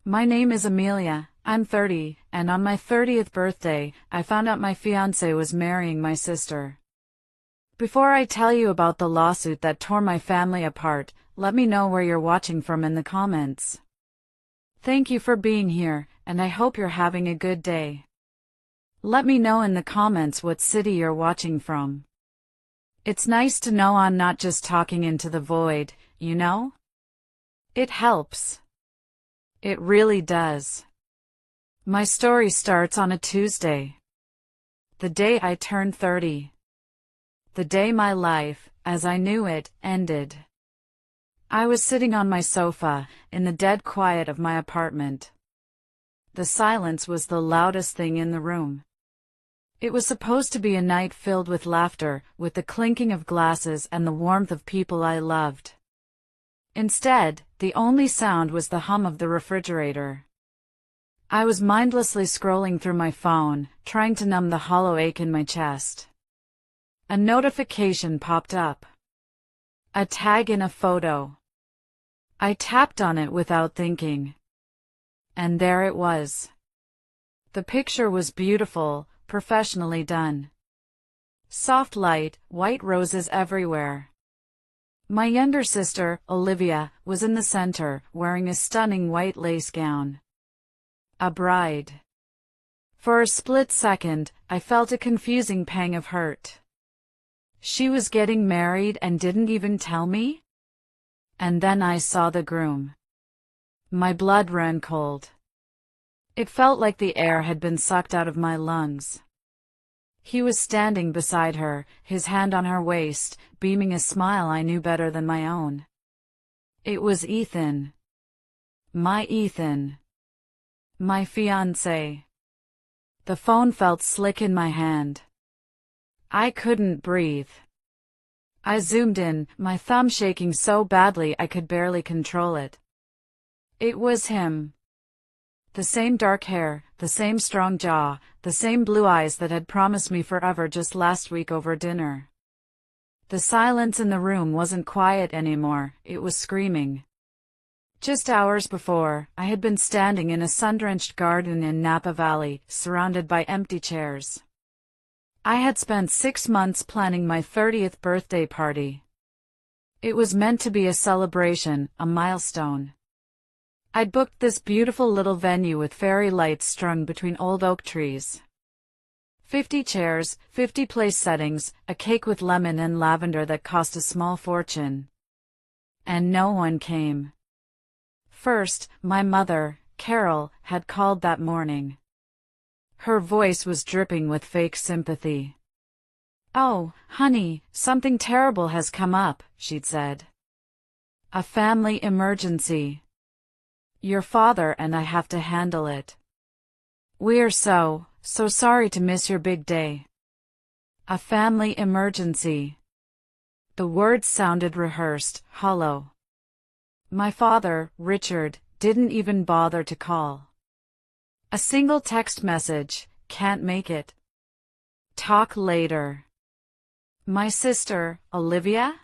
My name is Amelia, I'm 30, and on my 30th birthday, I found out my fiancé was marrying my sister. Before I tell you about the lawsuit that tore my family apart, let me know where you're watching from in the comments. Thank you for being here, and I hope you're having a good day. Let me know in the comments what city you're watching from. It's nice to know I'm not just talking into the void, you know? It helps. It really does. My story starts on a Tuesday. The day I turned 30. The day my life, as I knew it, ended. I was sitting on my sofa, in the dead quiet of my apartment. The silence was the loudest thing in the room. It was supposed to be a night filled with laughter, with the clinking of glasses and the warmth of people I loved. Instead, the only sound was the hum of the refrigerator. I was mindlessly scrolling through my phone, trying to numb the hollow ache in my chest. A notification popped up. A tag in a photo. I tapped on it without thinking. And there it was. The picture was beautiful, professionally done. Soft light, white roses everywhere. My younger sister, Olivia, was in the center, wearing a stunning white lace gown. A bride. For a split second, I felt a confusing pang of hurt. She was getting married and didn't even tell me? And then I saw the groom. My blood ran cold. It felt like the air had been sucked out of my lungs. He was standing beside her, his hand on her waist, beaming a smile I knew better than my own. It was Ethan. My Ethan. My fiancé. The phone felt slick in my hand. I couldn't breathe. I zoomed in, my thumb shaking so badly I could barely control it. It was him. The same dark hair, the same strong jaw, the same blue eyes that had promised me forever just last week over dinner. The silence in the room wasn't quiet anymore, it was screaming. Just hours before, I had been standing in a sun-drenched garden in Napa Valley, surrounded by empty chairs. I had spent 6 months planning my 30th birthday party. It was meant to be a celebration, a milestone. I'd booked this beautiful little venue with fairy lights strung between old oak trees. 50 chairs, 50 place settings, a cake with lemon and lavender that cost a small fortune. And no one came. First, my mother, Carol, had called that morning. Her voice was dripping with fake sympathy. "Oh, honey, something terrible has come up," she'd said. "A family emergency. Your father and I have to handle it. We're so sorry to miss your big day." A family emergency. The words sounded rehearsed, hollow. My father, Richard, didn't even bother to call. A single text message, "Can't make it. Talk later." My sister, Olivia?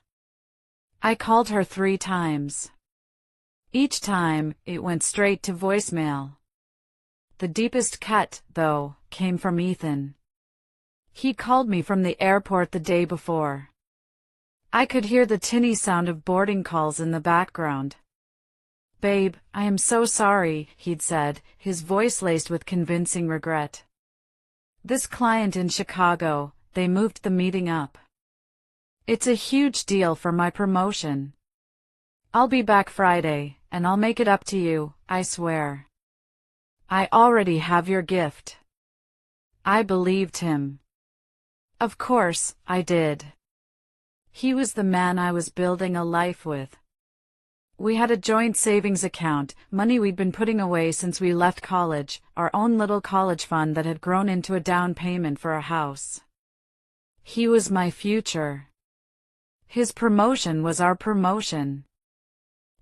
I called her 3 times. Each time, it went straight to voicemail. The deepest cut, though, came from Ethan. He called me from the airport the day before. I could hear the tinny sound of boarding calls in the background. "Babe, I am so sorry," he'd said, his voice laced with convincing regret. "This client in Chicago, they moved the meeting up. It's a huge deal for my promotion. I'll be back Friday, and I'll make it up to you, I swear. I already have your gift." I believed him. Of course, I did. He was the man I was building a life with. We had a joint savings account, money we'd been putting away since we left college, our own little college fund that had grown into a down payment for a house. He was my future. His promotion was our promotion.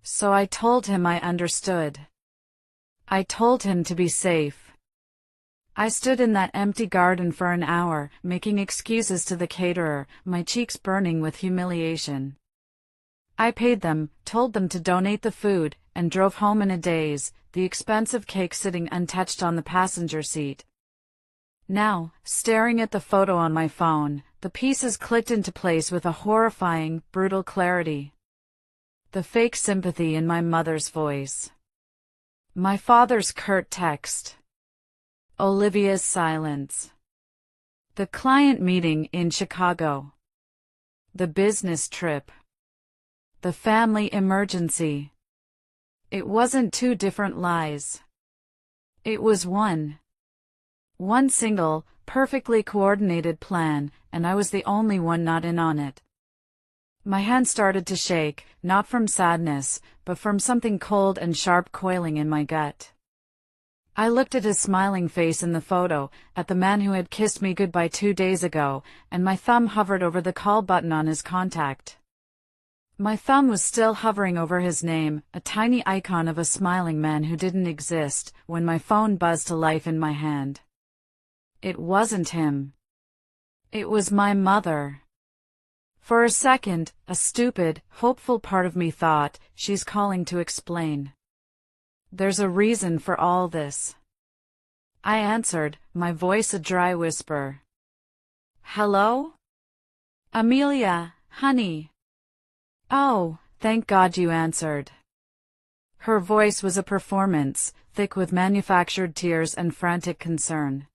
So I told him I understood. I told him to be safe. I stood in that empty garden for an hour, making excuses to the caterer, my cheeks burning with humiliation. I paid them, told them to donate the food, and drove home in a daze, the expensive cake sitting untouched on the passenger seat. Now, staring at the photo on my phone, the pieces clicked into place with a horrifying, brutal clarity. The fake sympathy in my mother's voice. My father's curt text. Olivia's silence. The client meeting in Chicago. The business trip. The family emergency. It wasn't two different lies. It was one. One single, perfectly coordinated plan, and I was the only one not in on it. My hand started to shake, not from sadness, but from something cold and sharp coiling in my gut. I looked at his smiling face in the photo, at the man who had kissed me goodbye 2 days ago, and my thumb hovered over the call button on his contact. My thumb was still hovering over his name, a tiny icon of a smiling man who didn't exist, when my phone buzzed to life in my hand. It wasn't him. It was my mother. For a second, a stupid, hopeful part of me thought, she's calling to explain. There's a reason for all this. I answered, my voice a dry whisper. Hello? Amelia, honey. Oh, thank God you answered. Her voice was a performance, thick with manufactured tears and frantic concern.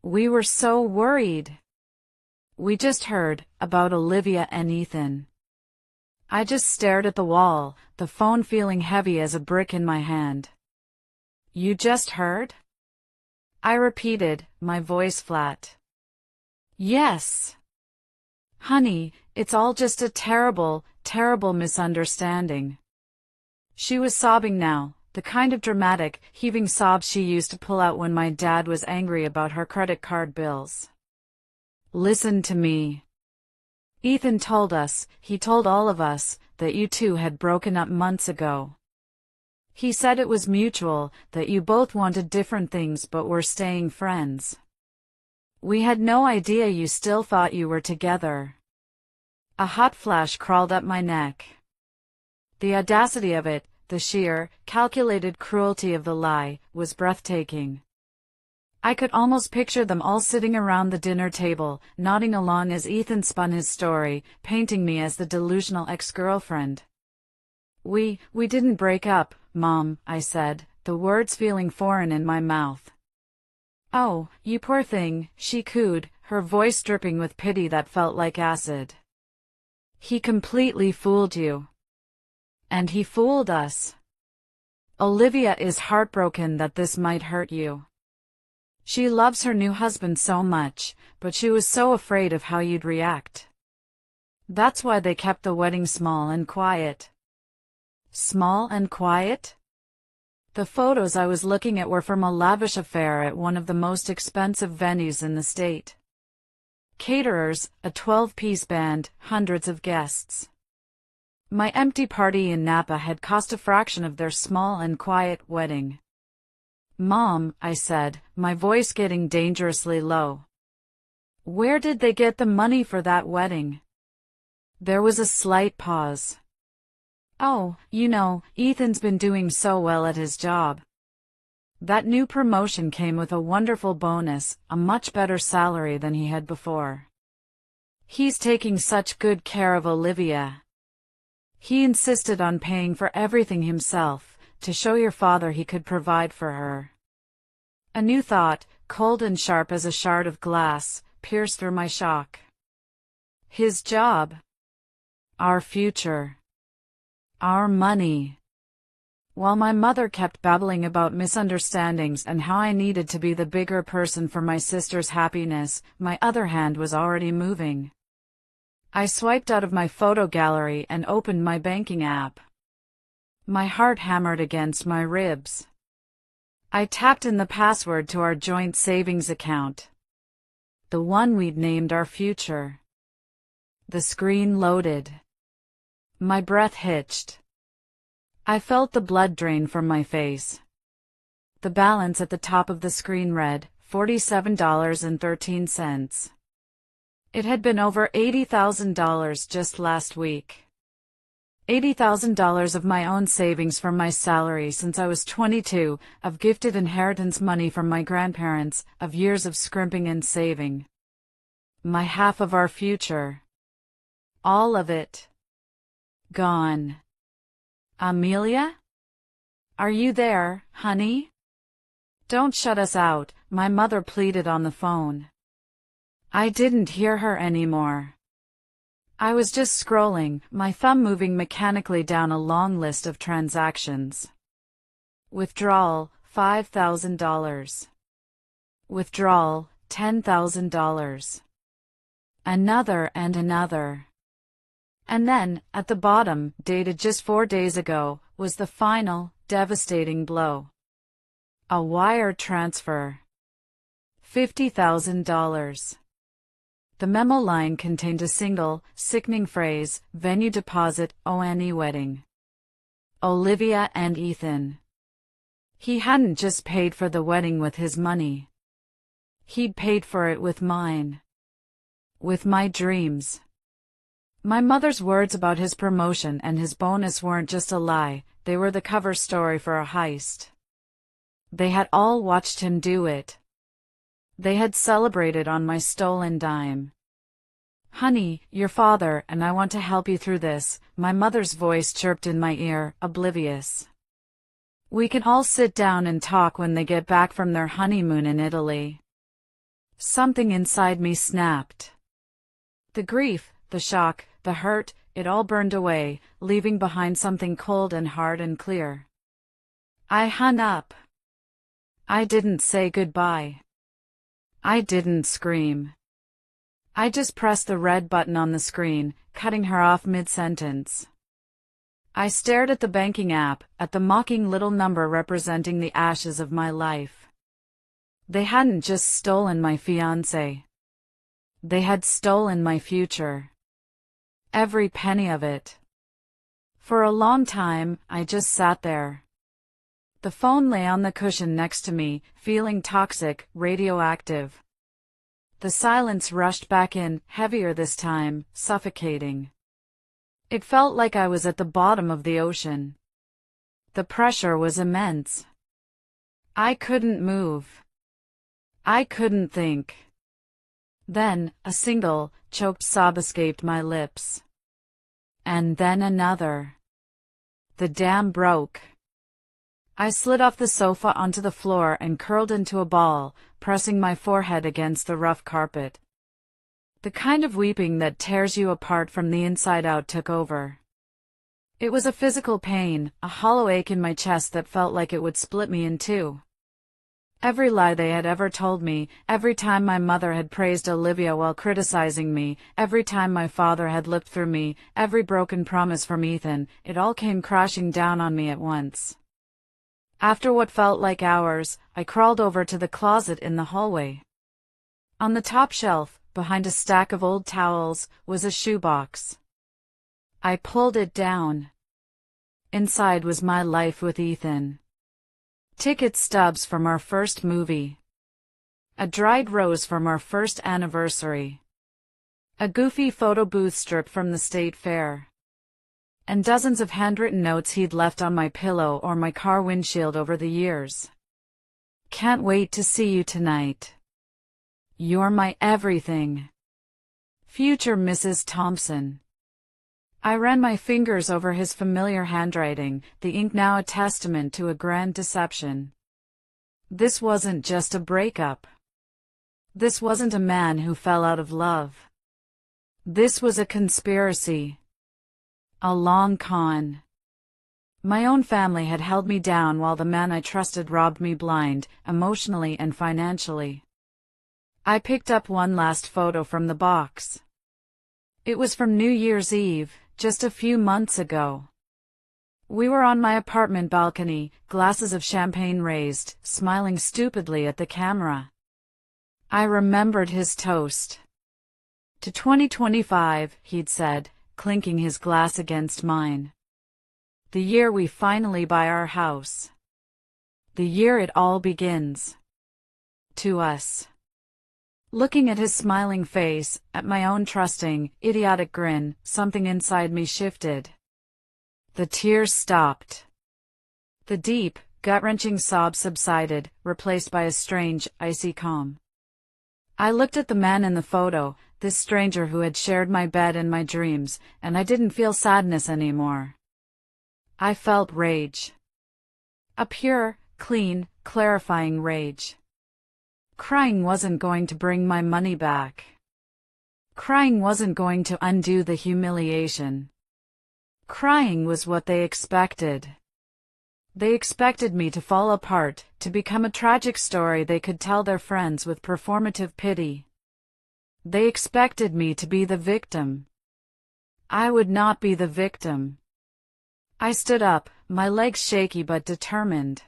We were so worried. We just heard about Olivia and Ethan. I just stared at the wall, the phone feeling heavy as a brick in my hand. You just heard? I repeated, my voice flat. Yes. Honey, it's all just a terrible, terrible misunderstanding. She was sobbing now, the kind of dramatic, heaving sobs she used to pull out when my dad was angry about her credit card bills. Listen to me. Ethan told us, he told all of us, that you two had broken up months ago. He said it was mutual, that you both wanted different things but were staying friends. We had no idea you still thought you were together. A hot flash crawled up my neck. The audacity of it, the sheer, calculated cruelty of the lie, was breathtaking. I could almost picture them all sitting around the dinner table, nodding along as Ethan spun his story, painting me as the delusional ex-girlfriend. We didn't break up, Mom, I said, the words feeling foreign in my mouth. Oh, you poor thing, she cooed, her voice dripping with pity that felt like acid. He completely fooled you. And he fooled us. Olivia is heartbroken that this might hurt you. She loves her new husband so much, but she was so afraid of how you'd react. That's why they kept the wedding small and quiet. Small and quiet? The photos I was looking at were from a lavish affair at one of the most expensive venues in the state. Caterers, a 12-piece band, hundreds of guests. My empty party in Napa had cost a fraction of their small and quiet wedding. Mom, I said, my voice getting dangerously low. Where did they get the money for that wedding? There was a slight pause. Oh, you know, Ethan's been doing so well at his job. That new promotion came with a wonderful bonus, a much better salary than he had before. He's taking such good care of Olivia. He insisted on paying for everything himself, to show your father he could provide for her. A new thought, cold and sharp as a shard of glass, pierced through my shock. His job. Our future. Our money. While my mother kept babbling about misunderstandings and how I needed to be the bigger person for my sister's happiness, my other hand was already moving. I swiped out of my photo gallery and opened my banking app. My heart hammered against my ribs. I tapped in the password to our joint savings account. The one we'd named our future. The screen loaded. My breath hitched. I felt the blood drain from my face. The balance at the top of the screen read, $47.13. It had been over $80,000 just last week. $80,000 of my own savings from my salary since I was 22, of gifted inheritance money from my grandparents, of years of scrimping and saving. My half of our future. All of it. Gone. Amelia? Are you there, honey? Don't shut us out, my mother pleaded on the phone. I didn't hear her anymore. I was just scrolling, my thumb moving mechanically down a long list of transactions. Withdrawal, $5,000. Withdrawal, $10,000. Another and another. And then, at the bottom, dated just 4 days ago, was the final, devastating blow. A wire transfer. $50,000. The memo line contained a single, sickening phrase, venue deposit, ONE wedding. Olivia and Ethan. He hadn't just paid for the wedding with his money. He'd paid for it with mine. With my dreams. My mother's words about his promotion and his bonus weren't just a lie, they were the cover story for a heist. They had all watched him do it. They had celebrated on my stolen dime. Honey, your father and I want to help you through this, my mother's voice chirped in my ear, oblivious. We can all sit down and talk when they get back from their honeymoon in Italy. Something inside me snapped. The grief, the shock, the hurt, it all burned away, leaving behind something cold and hard and clear. I hung up. I didn't say goodbye. I didn't scream. I just pressed the red button on the screen, cutting her off mid-sentence. I stared at the banking app, at the mocking little number representing the ashes of my life. They hadn't just stolen my fiancé. They had stolen my future. Every penny of it. For a long time, I just sat there. The phone lay on the cushion next to me, feeling toxic, radioactive. The silence rushed back in, heavier this time, suffocating. It felt like I was at the bottom of the ocean. The pressure was immense. I couldn't move. I couldn't think. Then, a single, choked sob escaped my lips. And then another. The dam broke. I slid off the sofa onto the floor and curled into a ball, pressing my forehead against the rough carpet. The kind of weeping that tears you apart from the inside out took over. It was a physical pain, a hollow ache in my chest that felt like it would split me in two. Every lie they had ever told me, every time my mother had praised Olivia while criticizing me, every time my father had lipped through me, every broken promise from Ethan, it all came crashing down on me at once. After what felt like hours, I crawled over to the closet in the hallway. On the top shelf, behind a stack of old towels, was a shoebox. I pulled it down. Inside was my life with Ethan. Ticket stubs from our first movie. A dried rose from our first anniversary. A goofy photo booth strip from the state fair. And dozens of handwritten notes he'd left on my pillow or my car windshield over the years. Can't wait to see you tonight. You're my everything. Future Mrs. Thompson. I ran my fingers over his familiar handwriting, the ink now a testament to a grand deception. This wasn't just a breakup. This wasn't a man who fell out of love. This was a conspiracy. A long con. My own family had held me down while the man I trusted robbed me blind, emotionally and financially. I picked up one last photo from the box. It was from New Year's Eve, just a few months ago. We were on my apartment balcony, glasses of champagne raised, smiling stupidly at the camera. I remembered his toast. To 2025, he'd said, clinking his glass against mine. The year we finally buy our house. The year it all begins. To us. Looking at his smiling face, at my own trusting, idiotic grin, something inside me shifted. The tears stopped. The deep, gut-wrenching sob subsided, replaced by a strange, icy calm. I looked at the man in the photo, this stranger who had shared my bed and my dreams, and I didn't feel sadness anymore. I felt rage. A pure, clean, clarifying rage. Crying wasn't going to bring my money back. Crying wasn't going to undo the humiliation. Crying was what they expected. They expected me to fall apart, to become a tragic story they could tell their friends with performative pity. They expected me to be the victim. I would not be the victim. I stood up, my legs shaky but determined.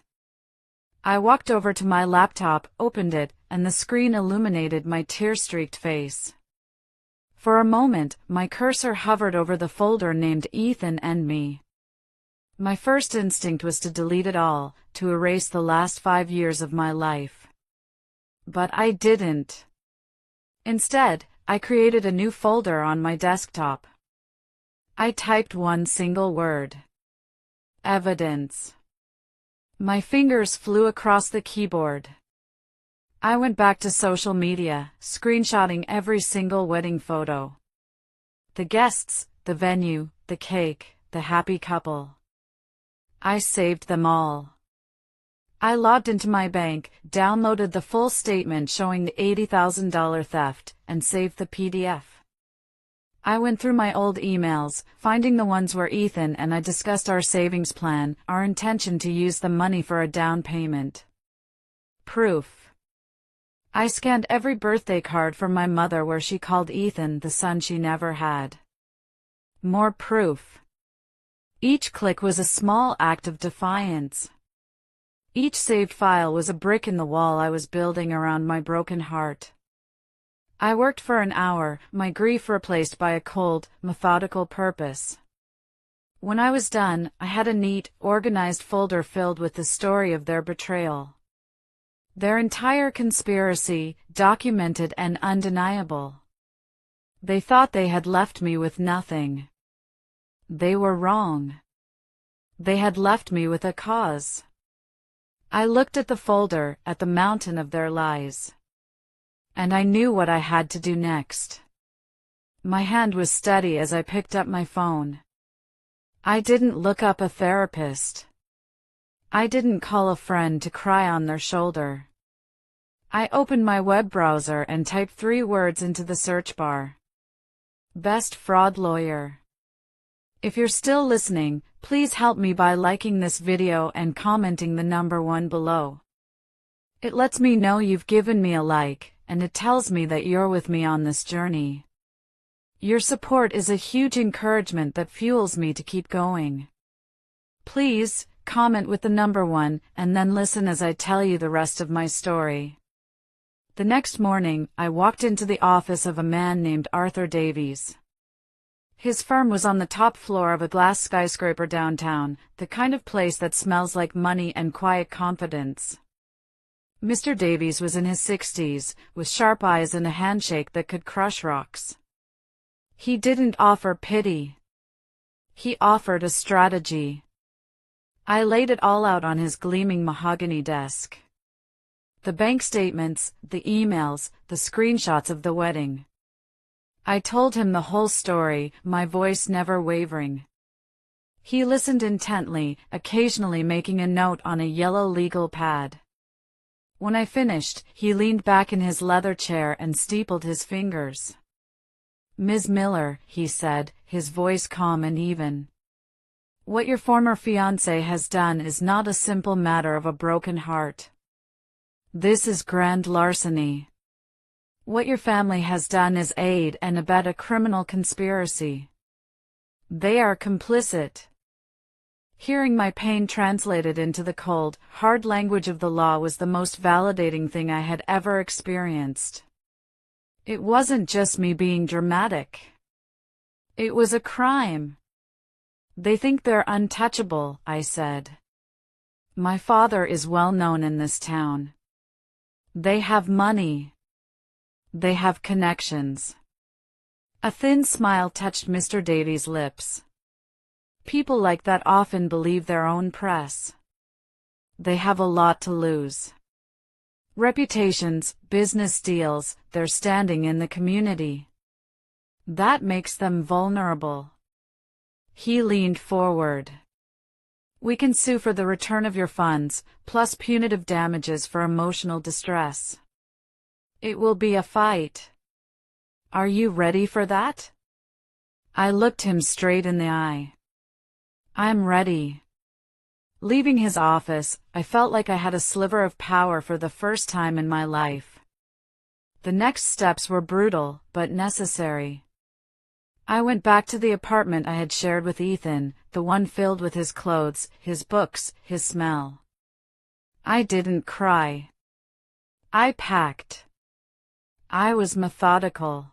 I walked over to my laptop, opened it, and the screen illuminated my tear-streaked face. For a moment, my cursor hovered over the folder named Ethan and Me. My first instinct was to delete it all, to erase the last 5 years of my life. But I didn't. Instead, I created a new folder on my desktop. I typed one single word. Evidence. My fingers flew across the keyboard. I went back to social media, screenshotting every single wedding photo. The guests, the venue, the cake, the happy couple. I saved them all. I logged into my bank, downloaded the full statement showing the $80,000 theft, and saved the PDF. I went through my old emails, finding the ones where Ethan and I discussed our savings plan, our intention to use the money for a down payment. Proof. I scanned every birthday card from my mother where she called Ethan the son she never had. More proof. Each click was a small act of defiance. Each saved file was a brick in the wall I was building around my broken heart. I worked for an hour, my grief replaced by a cold, methodical purpose. When I was done, I had a neat, organized folder filled with the story of their betrayal. Their entire conspiracy, documented and undeniable. They thought they had left me with nothing. They were wrong. They had left me with a cause. I looked at the folder, at the mountain of their lies. And I knew what I had to do next. My hand was steady as I picked up my phone. I didn't look up a therapist. I didn't call a friend to cry on their shoulder. I opened my web browser and typed 3 words into the search bar. Best fraud lawyer. If you're still listening, please help me by liking this video and commenting the number 1 below. It lets me know you've given me a like, and it tells me that you're with me on this journey. Your support is a huge encouragement that fuels me to keep going. Please, comment with the number 1, and then listen as I tell you the rest of my story. The next morning, I walked into the office of a man named Arthur Davies. His firm was on the top floor of a glass skyscraper downtown, the kind of place that smells like money and quiet confidence. Mr. Davies was in his 60s, with sharp eyes and a handshake that could crush rocks. He didn't offer pity. He offered a strategy. I laid it all out on his gleaming mahogany desk. The bank statements, the emails, the screenshots of the wedding. I told him the whole story, my voice never wavering. He listened intently, occasionally making a note on a yellow legal pad. When I finished, he leaned back in his leather chair and steepled his fingers. "Ms. Miller," he said, his voice calm and even. "What your former fiancé has done is not a simple matter of a broken heart. This is grand larceny. What your family has done is aid and abet a criminal conspiracy. They are complicit." Hearing my pain translated into the cold, hard language of the law was the most validating thing I had ever experienced. It wasn't just me being dramatic. It was a crime. "They think they're untouchable," I said. "My father is well known in this town. They have money. They have connections." A thin smile touched Mr. Davies' lips. People like that often believe their own press. They have a lot to lose. Reputations, business deals, their standing in the community. That makes them vulnerable. He leaned forward. We can sue for the return of your funds, plus punitive damages for emotional distress. It will be a fight. Are you ready for that? I looked him straight in the eye. I'm ready. Leaving his office, I felt like I had a sliver of power for the first time in my life. The next steps were brutal, but necessary. I went back to the apartment I had shared with Ethan, the one filled with his clothes, his books, his smell. I didn't cry. I packed. I was methodical.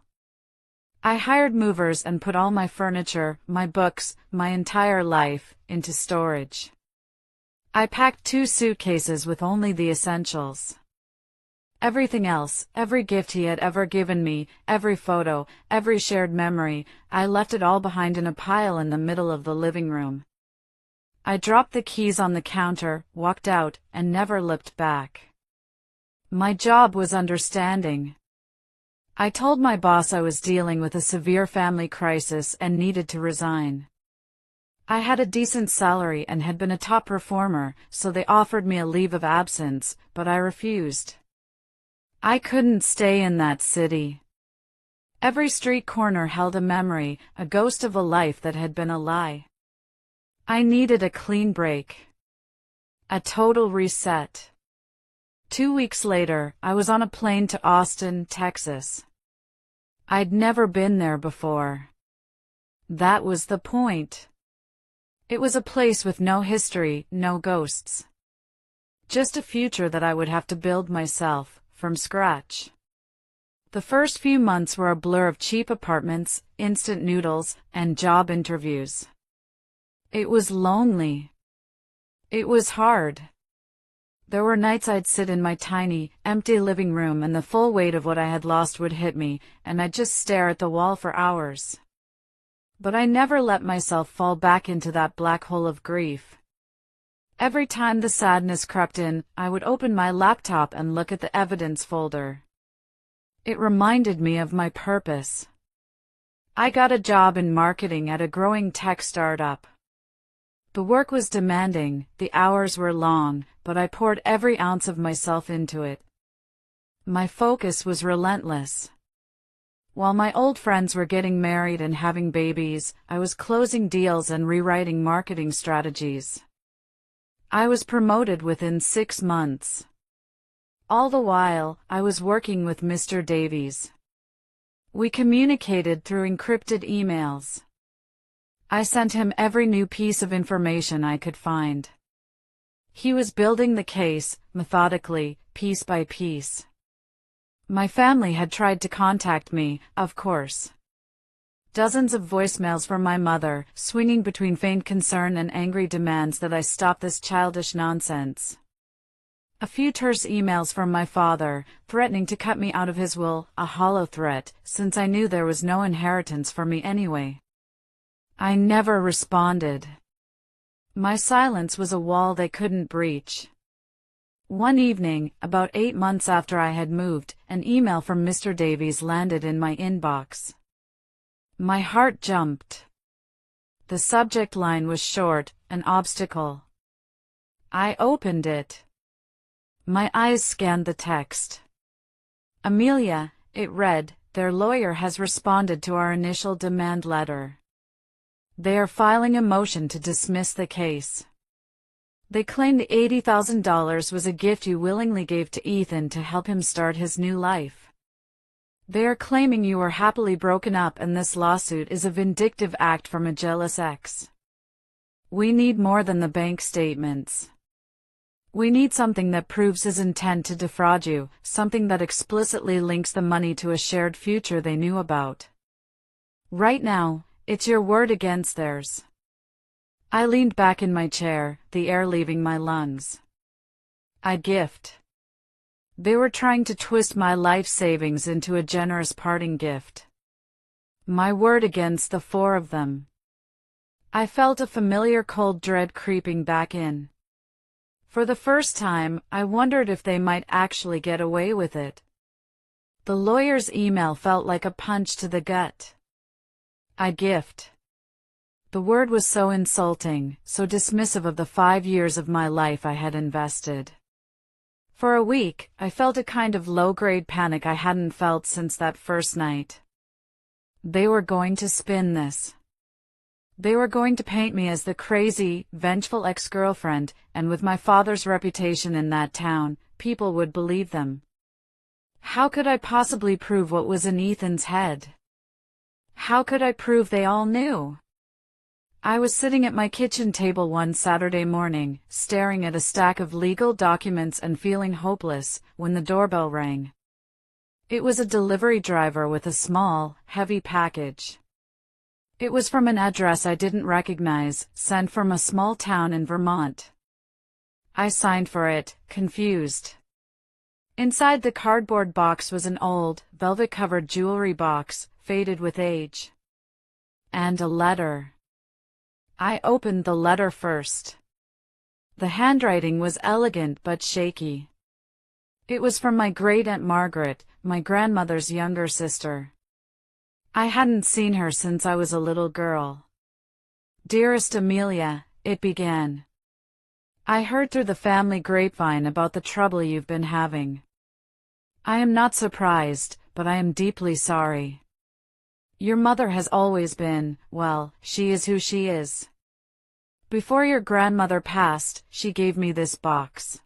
I hired movers and put all my furniture, my books, my entire life, into storage. I packed 2 suitcases with only the essentials. Everything else, every gift he had ever given me, every photo, every shared memory, I left it all behind in a pile in the middle of the living room. I dropped the keys on the counter, walked out, and never looked back. My job was understanding. I told my boss I was dealing with a severe family crisis and needed to resign. I had a decent salary and had been a top performer, so they offered me a leave of absence, but I refused. I couldn't stay in that city. Every street corner held a memory, a ghost of a life that had been a lie. I needed a clean break. A total reset. 2 weeks later, I was on a plane to Austin, Texas. I'd never been there before. That was the point. It was a place with no history, no ghosts. Just a future that I would have to build myself, from scratch. The first few months were a blur of cheap apartments, instant noodles, and job interviews. It was lonely. It was hard. There were nights I'd sit in my tiny, empty living room and the full weight of what I had lost would hit me, and I'd just stare at the wall for hours. But I never let myself fall back into that black hole of grief. Every time the sadness crept in, I would open my laptop and look at the evidence folder. It reminded me of my purpose. I got a job in marketing at a growing tech startup. The work was demanding, the hours were long, but I poured every ounce of myself into it. My focus was relentless. While my old friends were getting married and having babies, I was closing deals and rewriting marketing strategies. I was promoted within 6 months. All the while, I was working with Mr. Davies. We communicated through encrypted emails. I sent him every new piece of information I could find. He was building the case, methodically, piece by piece. My family had tried to contact me, of course. Dozens of voicemails from my mother, swinging between faint concern and angry demands that I stop this childish nonsense. A few terse emails from my father, threatening to cut me out of his will, a hollow threat, since I knew there was no inheritance for me anyway. I never responded. My silence was a wall they couldn't breach. One evening, about 8 months after I had moved, an email from Mr. Davies landed in my inbox. My heart jumped. The subject line was short, an obstacle. I opened it. My eyes scanned the text. Amelia, it read, their lawyer has responded to our initial demand letter. They are filing a motion to dismiss the case. They claim the $80,000 was a gift you willingly gave to Ethan to help him start his new life. They are claiming you were happily broken up and this lawsuit is a vindictive act from a jealous ex. We need more than the bank statements. We need something that proves his intent to defraud you, something that explicitly links the money to a shared future they knew about. Right now, it's your word against theirs. I leaned back in my chair, the air leaving my lungs. A gift. They were trying to twist my life savings into a generous parting gift. My word against the 4 of them. I felt a familiar cold dread creeping back in. For the first time, I wondered if they might actually get away with it. The lawyer's email felt like a punch to the gut. A gift. The word was so insulting, so dismissive of the 5 years of my life I had invested. For a week, I felt a kind of low-grade panic I hadn't felt since that first night. They were going to spin this. They were going to paint me as the crazy, vengeful ex-girlfriend, and with my father's reputation in that town, people would believe them. How could I possibly prove what was in Ethan's head? How could I prove they all knew? I was sitting at my kitchen table one Saturday morning, staring at a stack of legal documents and feeling hopeless, when the doorbell rang. It was a delivery driver with a small, heavy package. It was from an address I didn't recognize, sent from a small town in Vermont. I signed for it, confused. Inside the cardboard box was an old, velvet-covered jewelry box, faded with age. And a letter. I opened the letter first. The handwriting was elegant but shaky. It was from my great-aunt Margaret, my grandmother's younger sister. I hadn't seen her since I was a little girl. "Dearest Amelia," it began. "I heard through the family grapevine about the trouble you've been having. I am not surprised, but I am deeply sorry. Your mother has always been, well, she is who she is. Before your grandmother passed, she gave me this box.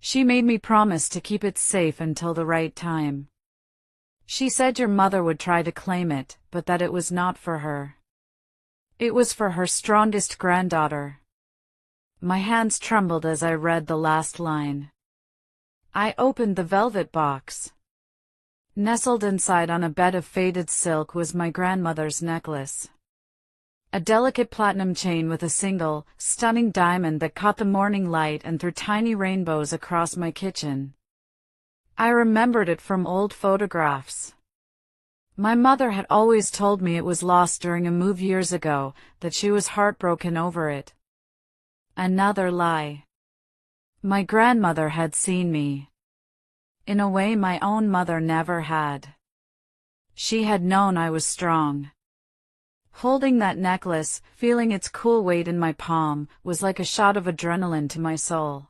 She made me promise to keep it safe until the right time. She said your mother would try to claim it, but that it was not for her. It was for her strongest granddaughter." My hands trembled as I read the last line. I opened the velvet box. Nestled inside on a bed of faded silk was my grandmother's necklace. A delicate platinum chain with a single, stunning diamond that caught the morning light and threw tiny rainbows across my kitchen. I remembered it from old photographs. My mother had always told me it was lost during a move years ago, that she was heartbroken over it. Another lie. My grandmother had seen me. In a way my own mother never had. She had known I was strong. Holding that necklace, feeling its cool weight in my palm, was like a shot of adrenaline to my soul.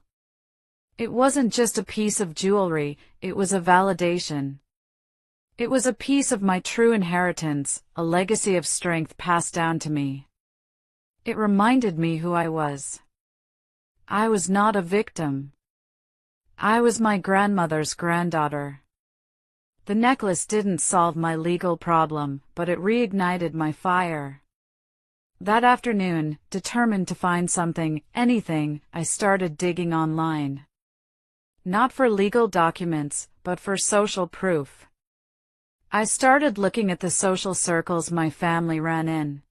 It wasn't just a piece of jewelry, it was a validation. It was a piece of my true inheritance, a legacy of strength passed down to me. It reminded me who I was. I was not a victim. I was my grandmother's granddaughter. The necklace didn't solve my legal problem, but it reignited my fire. That afternoon, determined to find something, anything, I started digging online. Not for legal documents, but for social proof. I started looking at the social circles my family ran in.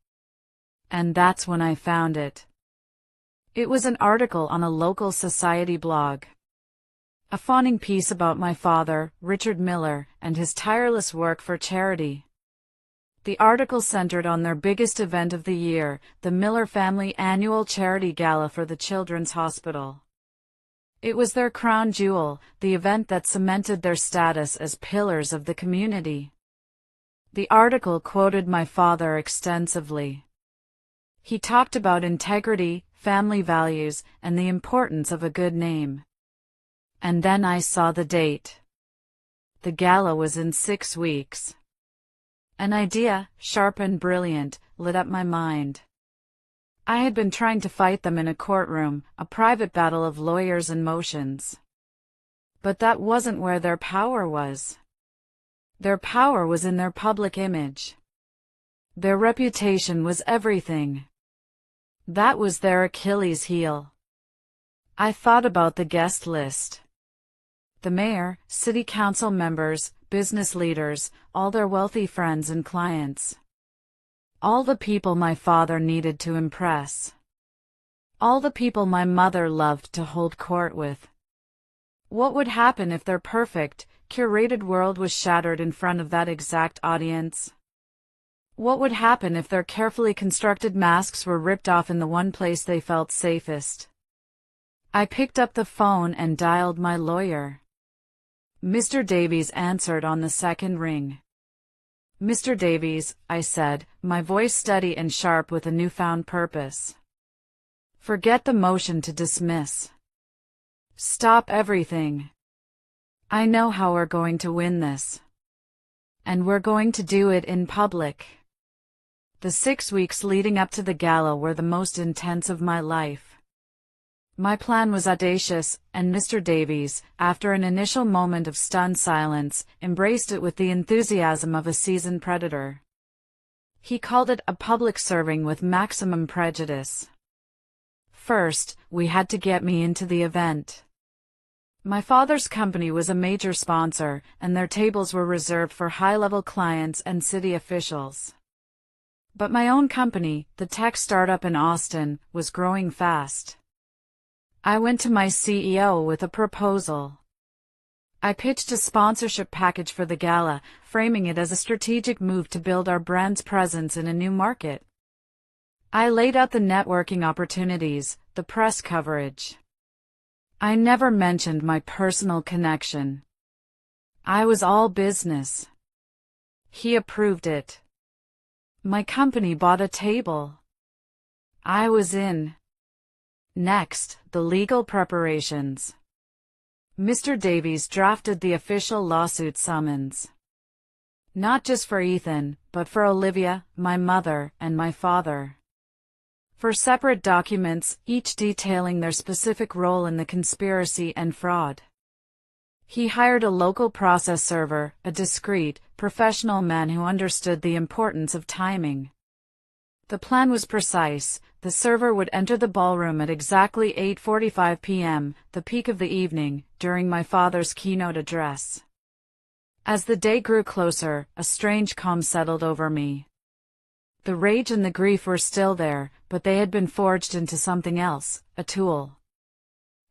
And that's when I found it. It was an article on a local society blog. A fawning piece about my father, Richard Miller, and his tireless work for charity. The article centered on their biggest event of the year, the Miller family annual charity gala for the Children's Hospital. It was their crown jewel, the event that cemented their status as pillars of the community. The article quoted my father extensively. He talked about integrity, family values, and the importance of a good name. And then I saw the date. The gala was in 6 weeks. An idea, sharp and brilliant, lit up my mind. I had been trying to fight them in a courtroom, a private battle of lawyers and motions. But that wasn't where their power was. Their power was in their public image. Their reputation was everything. That was their Achilles heel. I thought about the guest list. The mayor, city council members, business leaders, all their wealthy friends and clients. All the people my father needed to impress. All the people my mother loved to hold court with. What would happen if their perfect, curated world was shattered in front of that exact audience? What would happen if their carefully constructed masks were ripped off in the one place they felt safest? I picked up the phone and dialed my lawyer. Mr. Davies answered on the second ring. "Mr. Davies," I said, my voice steady and sharp with a newfound purpose. "Forget the motion to dismiss. Stop everything. I know how we're going to win this. And we're going to do it in public." The 6 weeks leading up to the gala were the most intense of my life. My plan was audacious, and Mr. Davies, after an initial moment of stunned silence, embraced it with the enthusiasm of a seasoned predator. He called it a public serving with maximum prejudice. First, we had to get me into the event. My father's company was a major sponsor, and their tables were reserved for high-level clients and city officials. But my own company, the tech startup in Austin, was growing fast. I went to my CEO with a proposal. I pitched a sponsorship package for the gala, framing it as a strategic move to build our brand's presence in a new market. I laid out the networking opportunities, the press coverage. I never mentioned my personal connection. I was all business. He approved it. My company bought a table. I was in. Next, the legal preparations. Mr. Davies drafted the official lawsuit summons. Not just for Ethan, but for Olivia, my mother, and my father. For separate documents, each detailing their specific role in the conspiracy and fraud. He hired a local process server, a discreet, professional man who understood the importance of timing. The plan was precise. The server would enter the ballroom at exactly 8:45 p.m., the peak of the evening, during my father's keynote address. As the day grew closer, a strange calm settled over me. The rage and the grief were still there, but they had been forged into something else, a tool.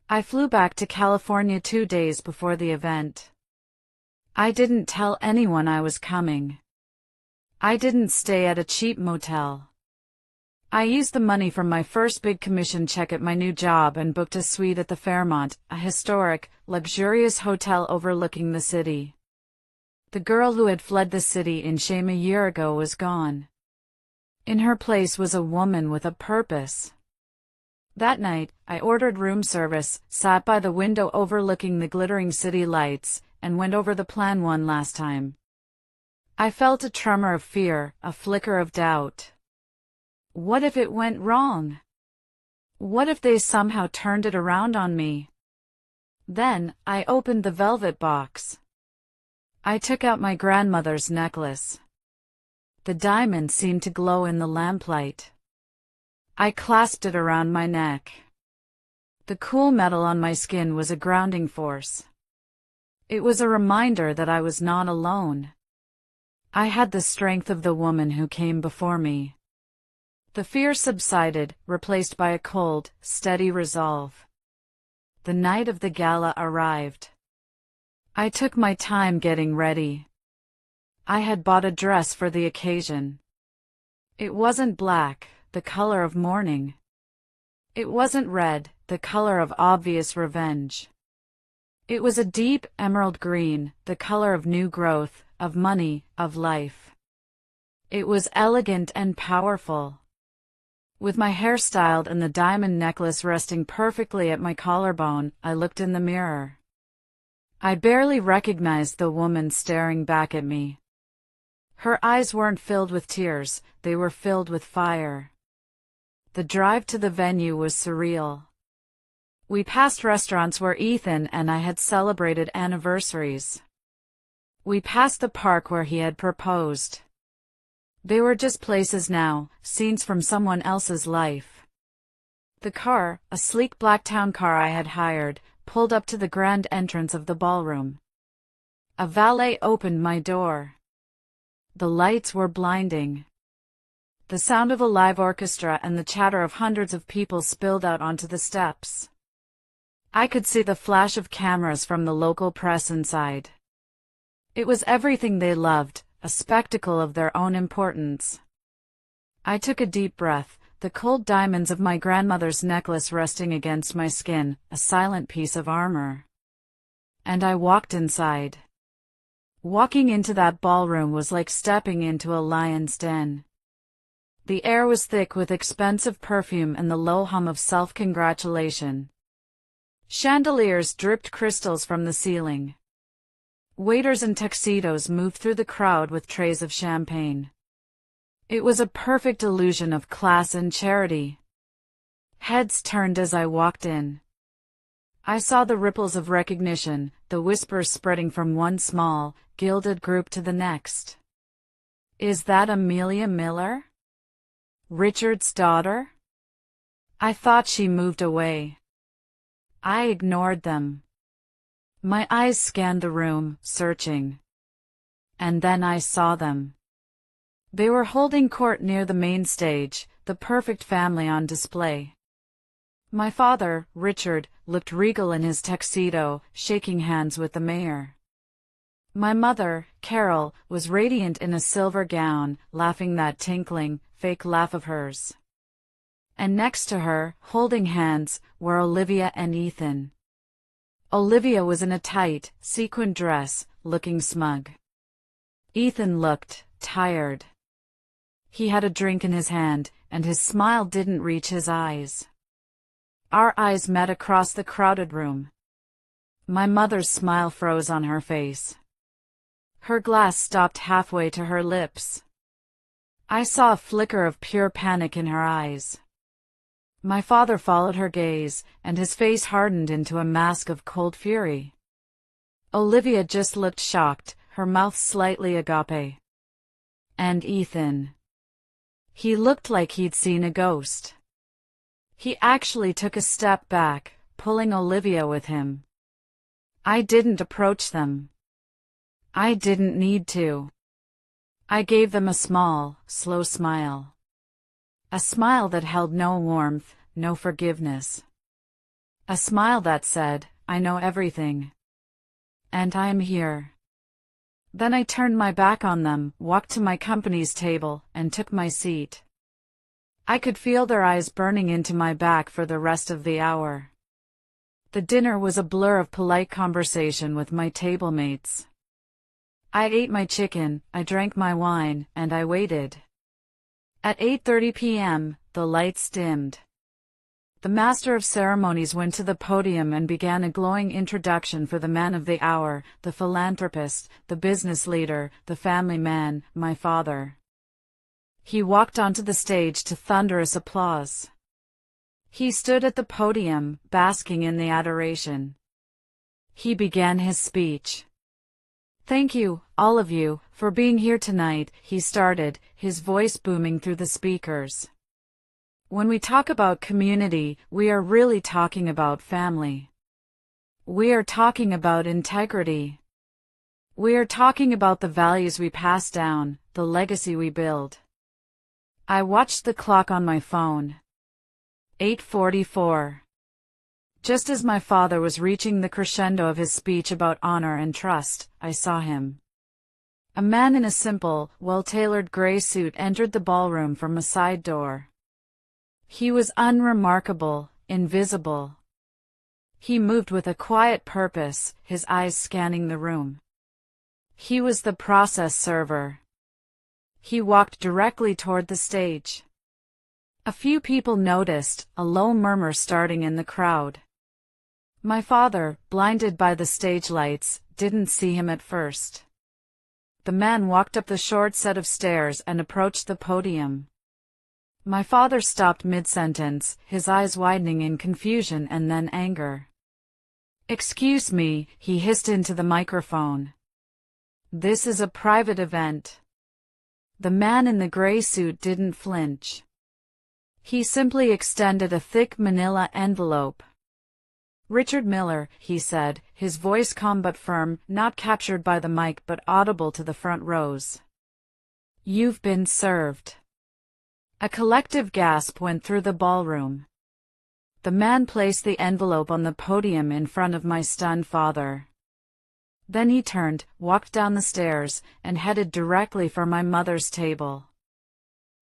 I flew back to California 2 days before the event. I didn't tell anyone I was coming. I didn't stay at a cheap motel. I used the money from my first big commission check at my new job and booked a suite at the Fairmont, a historic, luxurious hotel overlooking the city. The girl who had fled the city in shame a year ago was gone. In her place was a woman with a purpose. That night, I ordered room service, sat by the window overlooking the glittering city lights, and went over the plan one last time. I felt a tremor of fear, a flicker of doubt. What if it went wrong? What if they somehow turned it around on me? Then, I opened the velvet box. I took out my grandmother's necklace. The diamond seemed to glow in the lamplight. I clasped it around my neck. The cool metal on my skin was a grounding force. It was a reminder that I was not alone. I had the strength of the woman who came before me. The fear subsided, replaced by a cold, steady resolve. The night of the gala arrived. I took my time getting ready. I had bought a dress for the occasion. It wasn't black, the color of mourning. It wasn't red, the color of obvious revenge. It was a deep emerald green, the color of new growth, of money, of life. It was elegant and powerful. With my hair styled and the diamond necklace resting perfectly at my collarbone, I looked in the mirror. I barely recognized the woman staring back at me. Her eyes weren't filled with tears, they were filled with fire. The drive to the venue was surreal. We passed restaurants where Ethan and I had celebrated anniversaries. We passed the park where he had proposed. They were just places now, scenes from someone else's life. The car, a sleek black town car I had hired, pulled up to the grand entrance of the ballroom. A valet opened my door. The lights were blinding. The sound of a live orchestra and the chatter of hundreds of people spilled out onto the steps. I could see the flash of cameras from the local press inside. It was everything they loved, a spectacle of their own importance. I took a deep breath, the cold diamonds of my grandmother's necklace resting against my skin, a silent piece of armor. And I walked inside. Walking into that ballroom was like stepping into a lion's den. The air was thick with expensive perfume and the low hum of self-congratulation. Chandeliers dripped crystals from the ceiling. Waiters in tuxedos moved through the crowd with trays of champagne. It was a perfect illusion of class and charity. Heads turned as I walked in. I saw the ripples of recognition, the whispers spreading from one small, gilded group to the next. Is that Amelia Miller? Richard's daughter? I thought she moved away. I ignored them. My eyes scanned the room, searching. And then I saw them. They were holding court near the main stage, the perfect family on display. My father, Richard, looked regal in his tuxedo, shaking hands with the mayor. My mother, Carol, was radiant in a silver gown, laughing that tinkling, fake laugh of hers. And next to her, holding hands, were Olivia and Ethan. Olivia was in a tight, sequined dress, looking smug. Ethan looked tired. He had a drink in his hand, and his smile didn't reach his eyes. Our eyes met across the crowded room. My mother's smile froze on her face. Her glass stopped halfway to her lips. I saw a flicker of pure panic in her eyes. My father followed her gaze, and his face hardened into a mask of cold fury. Olivia just looked shocked, her mouth slightly agape. And Ethan. He looked like he'd seen a ghost. He actually took a step back, pulling Olivia with him. I didn't approach them. I didn't need to. I gave them a small, slow smile. A smile that held no warmth, no forgiveness. A smile that said, I know everything. And I am here. Then I turned my back on them, walked to my company's table, and took my seat. I could feel their eyes burning into my back for the rest of the hour. The dinner was a blur of polite conversation with my table mates. I ate my chicken, I drank my wine, and I waited. At 8:30 p.m., the lights dimmed. The master of ceremonies went to the podium and began a glowing introduction for the man of the hour, the philanthropist, the business leader, the family man, my father. He walked onto the stage to thunderous applause. He stood at the podium, basking in the adoration. He began his speech. Thank you, all of you, for being here tonight, he started, his voice booming through the speakers. When we talk about community, we are really talking about family. We are talking about integrity. We are talking about the values we pass down, the legacy we build. I watched the clock on my phone. 8:44. Just as my father was reaching the crescendo of his speech about honor and trust, I saw him. A man in a simple, well-tailored gray suit entered the ballroom from a side door. He was unremarkable, invisible. He moved with a quiet purpose, his eyes scanning the room. He was the process server. He walked directly toward the stage. A few people noticed, a low murmur starting in the crowd. My father, blinded by the stage lights, didn't see him at first. The man walked up the short set of stairs and approached the podium. My father stopped mid-sentence, his eyes widening in confusion and then anger. Excuse me, he hissed into the microphone. This is a private event. The man in the gray suit didn't flinch. He simply extended a thick manila envelope. Richard Miller, he said, his voice calm but firm, not captured by the mic but audible to the front rows. You've been served. A collective gasp went through the ballroom. The man placed the envelope on the podium in front of my stunned father. Then he turned, walked down the stairs, and headed directly for my mother's table.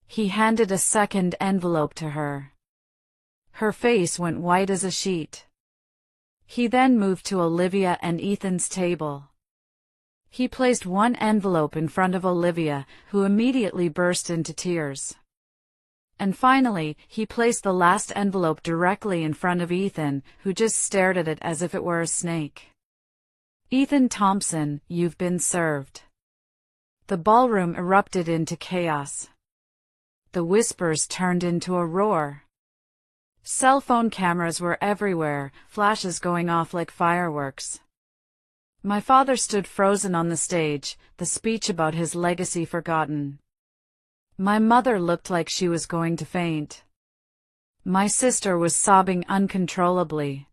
He handed a second envelope to her. Her face went white as a sheet. He then moved to Olivia and Ethan's table. He placed one envelope in front of Olivia, who immediately burst into tears. And finally, he placed the last envelope directly in front of Ethan, who just stared at it as if it were a snake. "Ethan Thompson, you've been served." The ballroom erupted into chaos. The whispers turned into a roar. Cell phone cameras were everywhere, flashes going off like fireworks. My father stood frozen on the stage, the speech about his legacy forgotten. My mother looked like she was going to faint. My sister was sobbing uncontrollably.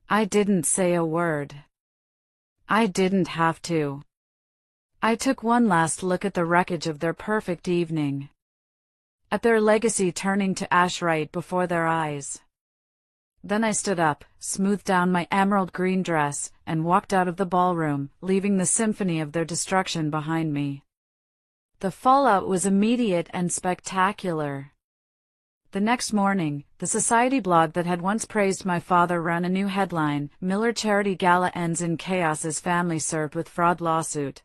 I didn't say a word. I didn't have to. I took one last look at the wreckage of their perfect evening. At their legacy turning to ash right before their eyes. Then I stood up, smoothed down my emerald green dress, and walked out of the ballroom, leaving the symphony of their destruction behind me. The fallout was immediate and spectacular. The next morning, the society blog that had once praised my father ran a new headline: "Miller Charity Gala ends in chaos as family served with fraud lawsuit."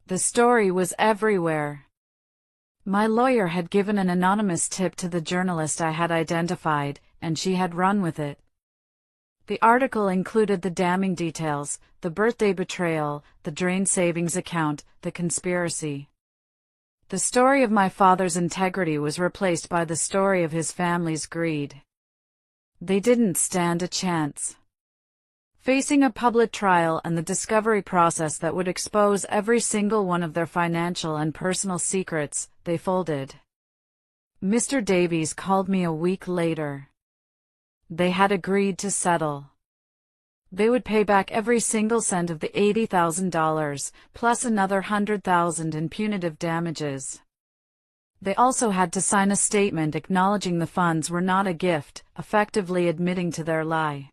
The story was everywhere. My lawyer had given an anonymous tip to the journalist I had identified, and she had run with it. The article included the damning details: the birthday betrayal, the drained savings account, the conspiracy. The story of my father's integrity was replaced by the story of his family's greed. They didn't stand a chance. Facing a public trial and the discovery process that would expose every single one of their financial and personal secrets, they folded. Mr. Davies called me a week later. They had agreed to settle. They would pay back every single cent of the $80,000, plus another $100,000 in punitive damages. They also had to sign a statement acknowledging the funds were not a gift, effectively admitting to their lie.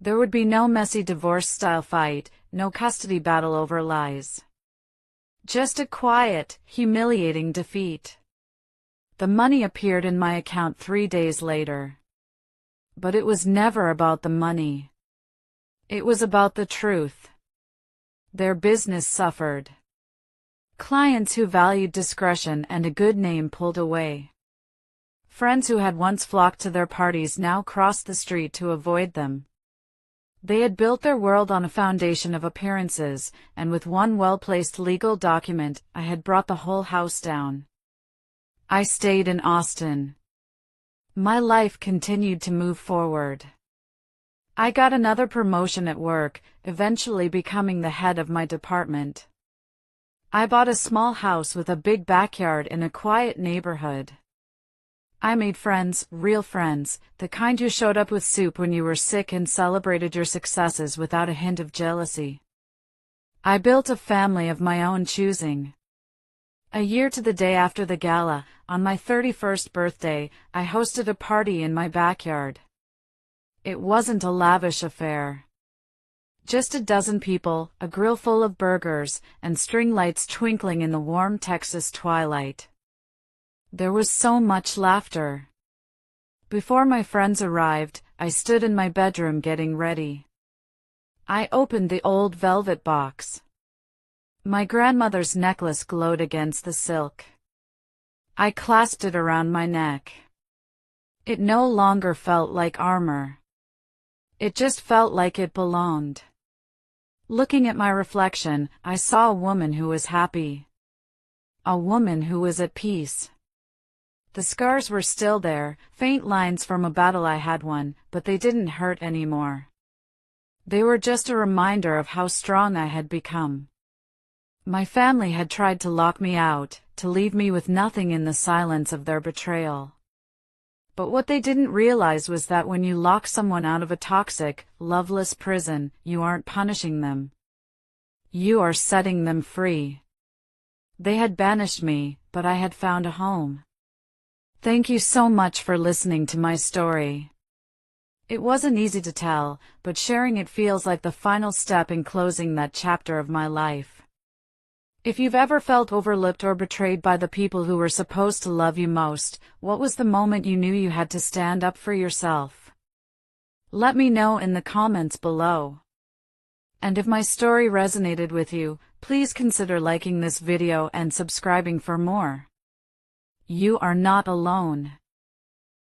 There would be no messy divorce-style fight, no custody battle over lies. Just a quiet, humiliating defeat. The money appeared in my account 3 days later. But it was never about the money. It was about the truth. Their business suffered. Clients who valued discretion and a good name pulled away. Friends who had once flocked to their parties now crossed the street to avoid them. They had built their world on a foundation of appearances, and with one well-placed legal document, I had brought the whole house down. I stayed in Austin. My life continued to move forward. I got another promotion at work, eventually becoming the head of my department. I bought a small house with a big backyard in a quiet neighborhood. I made friends, real friends, the kind who showed up with soup when you were sick and celebrated your successes without a hint of jealousy. I built a family of my own choosing. A year to the day after the gala, on my 31st birthday, I hosted a party in my backyard. It wasn't a lavish affair. Just a dozen people, a grill full of burgers, and string lights twinkling in the warm Texas twilight. There was so much laughter. Before my friends arrived, I stood in my bedroom getting ready. I opened the old velvet box. My grandmother's necklace glowed against the silk. I clasped it around my neck. It no longer felt like armor. It just felt like it belonged. Looking at my reflection, I saw a woman who was happy. A woman who was at peace. The scars were still there, faint lines from a battle I had won, but they didn't hurt anymore. They were just a reminder of how strong I had become. My family had tried to lock me out, to leave me with nothing in the silence of their betrayal. But what they didn't realize was that when you lock someone out of a toxic, loveless prison, you aren't punishing them. You are setting them free. They had banished me, but I had found a home. Thank you so much for listening to my story. It wasn't easy to tell, but sharing it feels like the final step in closing that chapter of my life. If you've ever felt overlooked or betrayed by the people who were supposed to love you most, what was the moment you knew you had to stand up for yourself? Let me know in the comments below. And if my story resonated with you, please consider liking this video and subscribing for more. You are not alone.